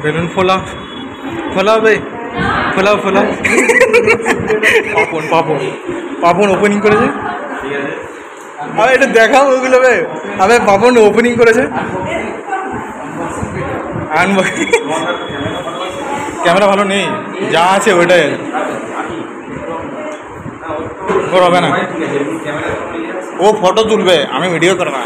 Balloon ফোলা ফোলাবে, ফোলাও ফোলাও। Papon Papon Papon opening করেছে। আরে এটা দেখাও ওইগুলো বে। আবে পাপন ওপেনিং করেছে। ক্যামেরা ভালো নেই, যা আছে ওইটাই ওর হবে না। ও ফটো তুলবে, আমি ভিডিও করবো।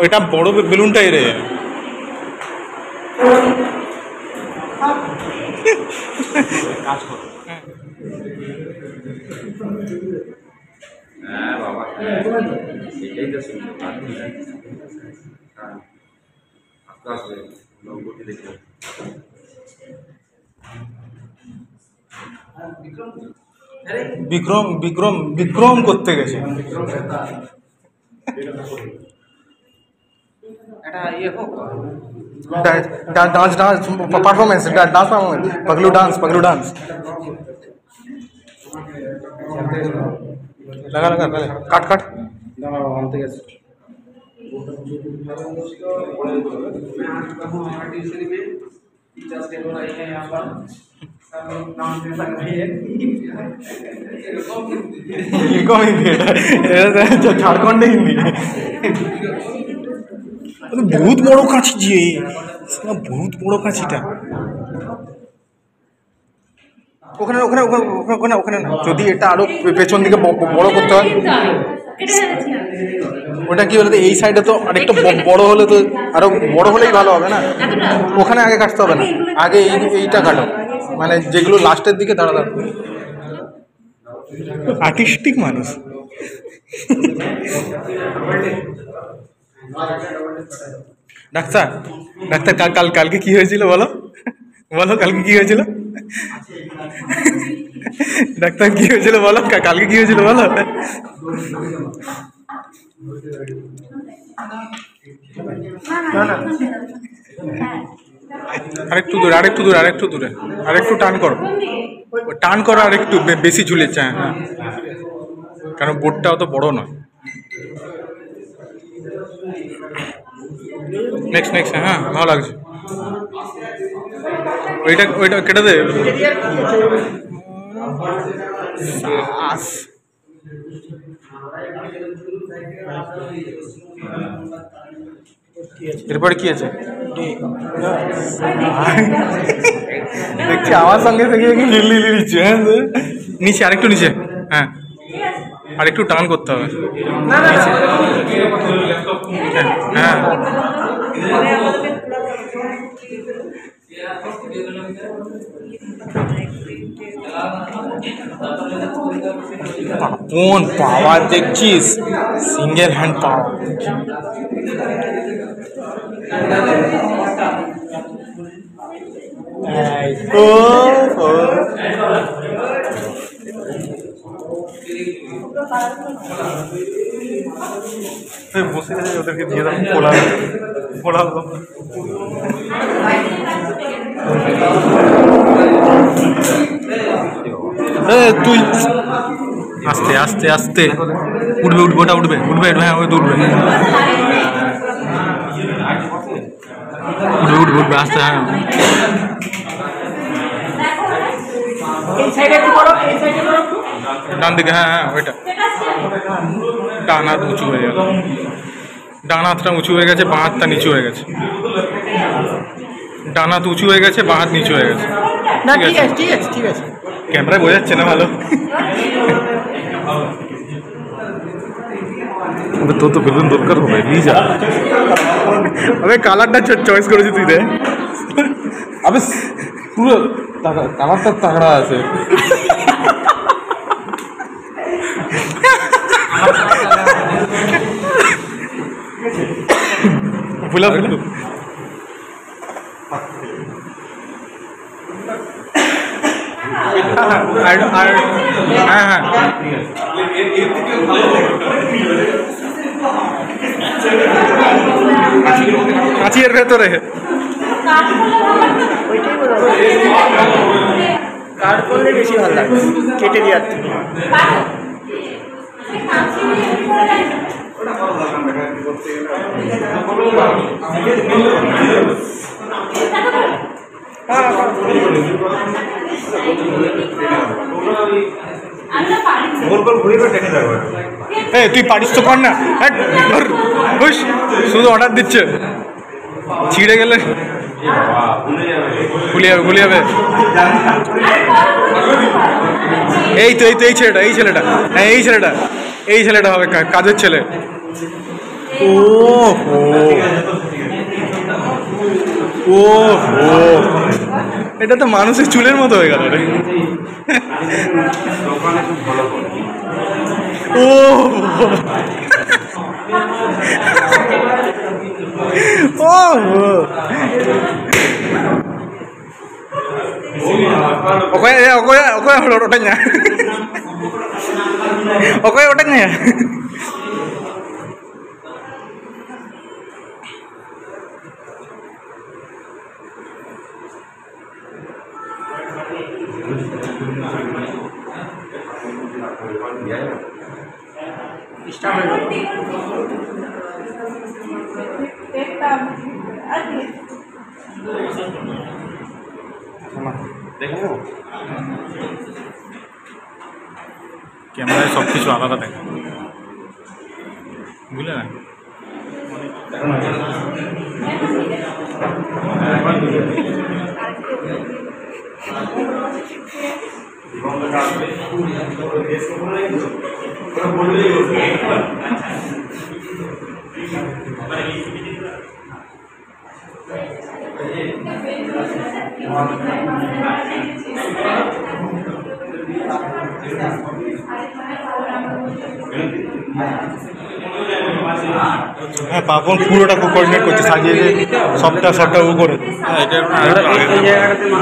ওইটা বড় বেলুনটাই রে। কাজ করো। হ্যাঁ বাবা, এটাই তো সুন্দর। আস্তে আস্তে গতি দেখো। বিক্রম বিক্রম বিক্রম করতে গেছে। Dance dance performance dance performance पगलू डांस लगा लगा काट काट झारखंड हिंदी बहुत बड़ो काछी जे बहुत बड़ो काछीटा ওখানে ওখানে ওখানে ওখানে যদি এটা আরো পেছন দিকে বড় করতে হয় ওটা কি বলতে এই সাইডে তো আরেকটু বড় হলে তো আরো বড় হলেই ভালো হবে না ওখানে আগে কাটতে হবে না আগে এইটা কাটো মানে যেগুলো লাস্টের দিকে দাঁড়া দাঁড়া আর্টিস্টিক মানুষ ডাক্তার ডাক্তার কালকে কি হয়েছিল বলো বলো কালকে কি হয়েছিল ডাক্তার কি হয়েছিল বলো কালকে কি হয়েছিল বলো আরেকটু দূরে আরেকটু দূরে আরেকটু দূরে আরেকটু টান করো আরেকটু বেশি ঝুলেছে হ্যাঁ কারণ বোর্ডটা অত বড় নয় নেক্সট নেক্সট হ্যাঁ ভালো লাগছে ওইটা ওইটা কেটে দে এরপরে কি আছে দেখছি আমার সঙ্গে থেকে লিলি দিচ্ছে হ্যাঁ নিচে আরেকটু নিচে হ্যাঁ আরেকটু টান করতে হবে হ্যাঁ কোন পাওয়ার দেখছিস সিঙ্গেল হ্যান্ড পাওয়ার বসে গেছে ওদেরকে দিয়ে দাম খোলা তুই আস্তে আস্তে আস্তে উঠবে ওটা উঠবে হ্যাঁ ওই উঠবে উঠবে আস্তে হ্যাঁ ডান দিকে হ্যাঁ হ্যাঁ ওইটা ডান হাত উঁচু হয়ে গেল ডান হাতটা উঁচু হয়ে গেছে বাঁ হাতটা নিচু হয়ে গেছে ডান হাত উঁচু হয়ে গেছে বাঁ হাত নিচু হয়ে গেছে ঠিক আছে ক্যামেরায় বোঝা যাচ্ছে না ভালো তোর তো বেলুন দরকার হবে নিয়ে যা আমি কালারটা চয়েস করেছি তুই রে আবে পুরো কালারটা তাগড়া আছে ফুলা হ্যাঁ হ্যাঁ কাঁচির ভেতরে কাট করলে বেশি ভালো লাগে কেটে দেওয়ার থেকে। এই তুই পারিস তো কর না, শুধু অর্ডার দিচ্ছে, ছিঁড়ে গেলে খুলে যাবে। এই তো এই ছেলেটা হ্যাঁ এই ছেলেটা হবে কাজের ছেলে। ও এটা তো মানুষের চুলের মতো হয়ে গেল রে। ও Oke halo rotanya. Oke rotanya. ক্যামেরায় সব কিছু আলাদা দেখা বুঝলে না। হ্যাঁ পাপন পুরোটা কোঅর্ডিনেট করছে, সাজিয়েছে সবটা ও করে।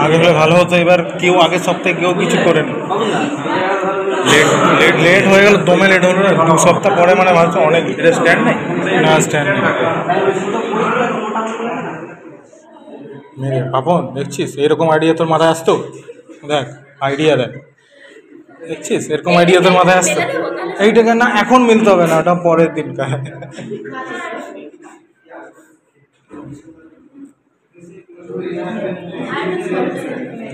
আগে হলে ভালো হতো, এবার কেউ আগের সপ্তাহে কেউ কিছু করে না, লেট হয়ে গেল, দমে লেট হলো না, 2 সপ্তাহ পরে মানে ভাবছো অনেক। স্ট্যান্ড নেই না, স্ট্যান্ড নেই। পাপন দেখছিস এরকম আইডিয়া তোর মাথায় আসতো, দেখ আইডিয়া দেখ, দেখছিস এরকম আইডিয়া তোর মাথায় আসতো। এইটাকে না এখন মিলতে হবে না, ওটা পরের দিনকার।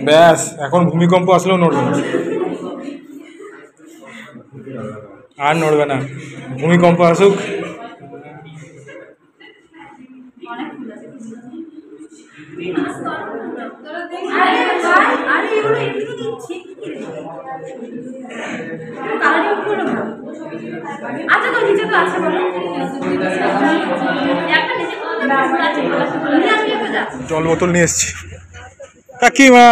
ব্যাস এখন ভূমিকম্প আসলেও নড়বে না, আর নড়বে না, ভূমিকম্প আসুক। জল বোতল নিয়ে এসছি কাকিমা,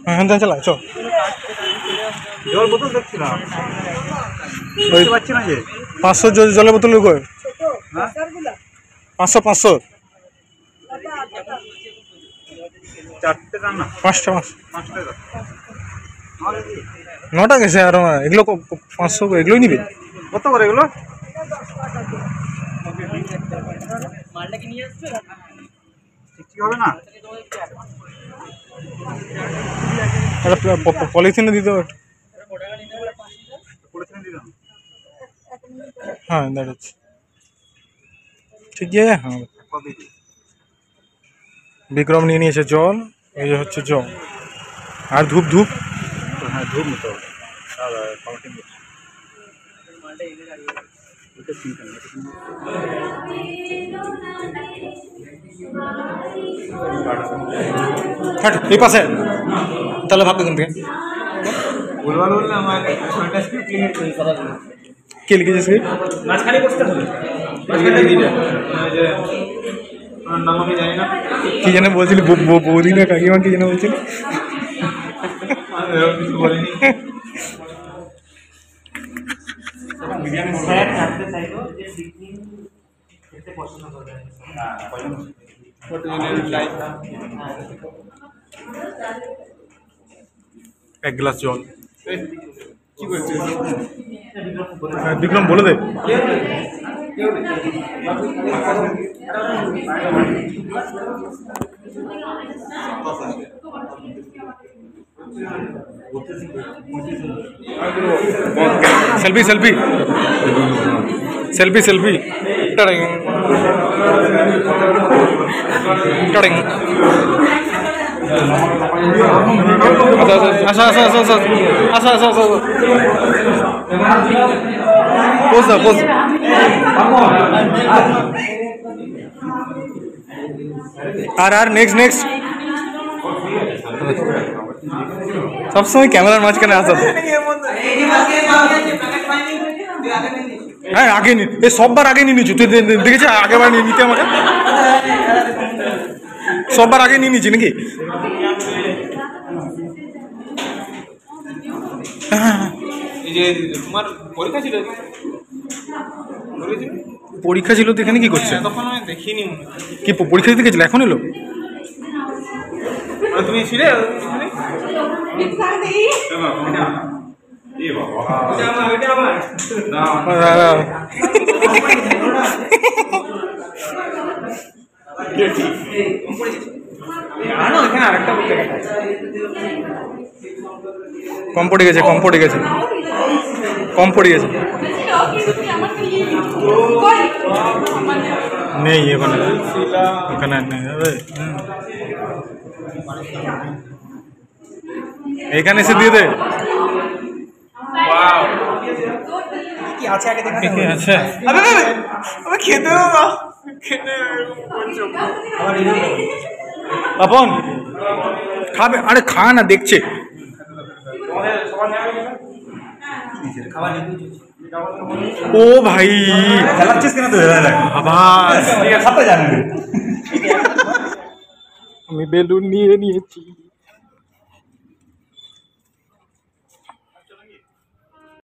হ্যাঁ চালা চল। জল বোতল দেখছিলাম, 500 জলের বোতল 500 9টা গেছে আর এগুলো 500 এগুলোই নিবে। কত করে এগুলো? হবে না, পলিথিনে দিতে হবে। হ্যাঁ দাঁড়াচ্ছি ঠিক আছে। হ্যাঁ বিক্রম নিয়ে নিয়েছে জল, এই যে হচ্ছে জল আর ধূপ। হ্যাঁ ধূপ নিতে হবে। এই পাশে তাহলে ভাববে কিন্তু কে লিখেছিস কি জানে বলছিলি, বৌদি না কাকিমা কি জানে বলছিলি। এক গ্লাস জল। কি করছিস? হ্যাঁ, বিক্রম বলে দে। সেলফি সেলফি সেলফি সেলফি টড়িং টড়িং। আসা আসা আসা আসা আসা আসা আসা পোজ না পোজ। আর নেক্সট নেক্সট সবসময় ক্যামেরার মাঝখানে আসা তো। হ্যাঁ আগে নি, এ সববার আগে নিয়ে নিচ্ছি। তুই দেখেছি আগেবার নিয়ে নিতে আমাকে, সববার আগে নিয়ে নিচ্ছি নাকি? এই যে তোমার পরীক্ষা ছিল, পরীক্ষা ছিল তো এখানে কি করছে? তখন আমি দেখিনি মনে হয়। কি পরীক্ষা দিতে গেছিল? এখন এলো? মানে তুমি ছিলে এখানে আরেকটা কম পড়ে গেছে, কম পড়ে গেছে, কম পড়ে গেছে। নেই এখানে, এখানে নেই। এখানে এসে দিয়ে দে। কি আছে আগে দেখা কি আছে? আমি খেতে দেবো, খেতে আপন খাবে? আরে খা না, দেখছে। ও ভাই খেলাচ্ছিস কেন? তো আবার খাতে জানি আমি বেলুন নিয়ে নিয়েছি।